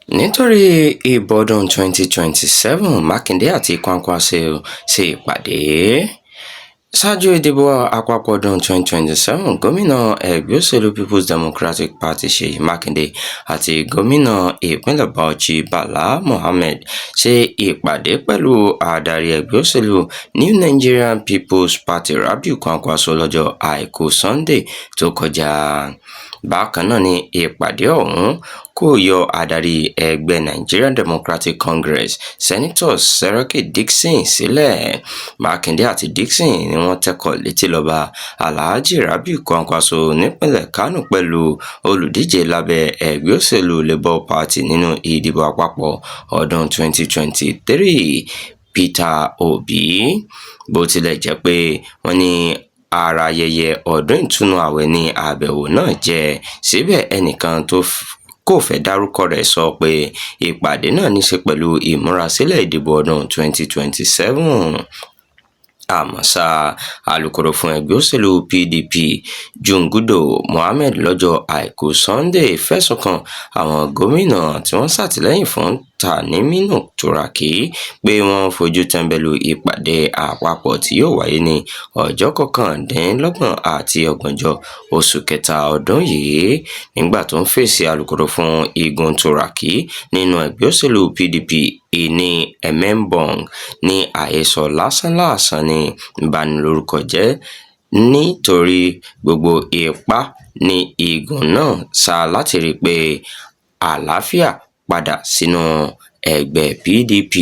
nítorí ìbò ọdún 2027 mákindé àti kwankwaso ṣe ìpàdé. ṣáájú ìdìbò àpapọ̀ ọdún 2027 gómìnà ẹgbẹ́ òṣèlú people's democratic party ṣèyí mákindé àti gómìnà ìpínlẹ̀ bauchi bala mohammed ṣe ìpàdé pẹ̀lú adarí ẹgbẹ́ òṣèlú new nigerian people's party rabiu kwankwaso lọ́jọ́ àìkú sunday tó kọjá. bákan náà ni ìpàdé ọ̀hún kò yọ adarí ẹgbẹ́ Nigerian Democratic Congress Senator Seriki Dixon sílẹ̀. mákindé àti Dixon ni wọ́n tẹkọ̀ létí lọ́ba alhaji rabiu kwankwaso nípínlẹ̀ kánò pẹ̀lú olùdíje lábẹ́ ẹgbẹ́ òṣèlú labour party nínú ìdìbò àpapọ̀ ọdún 2023 Peter Obi. bó tilẹ̀ jẹ́ pé wọ́n ní ara ayẹyẹ ọdún ìtúnu ààwẹ̀ ní àbẹ̀wò náà jẹ́, síbẹ̀ ẹnìkan tó kò fẹ́ dárúkọ rẹ̀ sọ pé ìpàdé náà ní í ṣe pẹ̀lú ìmúrasílẹ̀ ìdìbò ọdún 2027. àmọ́ ṣá, alukoro fún ẹgbẹ́ òṣèlú PDP Jungudo Mohammed lọ́jọ́ àìkú Sunday fẹ̀sùn kan àwọn gómìnà tí wọ́n ṣàtìlẹ́yìn fún Taniminu Turaki pé wọ́n fojú tẹ́ńbẹ́lú ìpàdé àpapọ̀ tí yóò wáyé ní ọjọ́ 29 àti 30 oṣù kẹta ọdún yìí. nígbà tó ń fèsì, alukoro fún igun Turaki nínú ẹgbẹ́ òṣèlú PDP ìní Emembong ní àhesọ lásánlàsàn ní ìbanilórúkọ jẹ́ nítorí gbogbo ipá ní igun náà sá láti rí i pé àlàáfíà padà sínú ẹgbẹ́ PDP.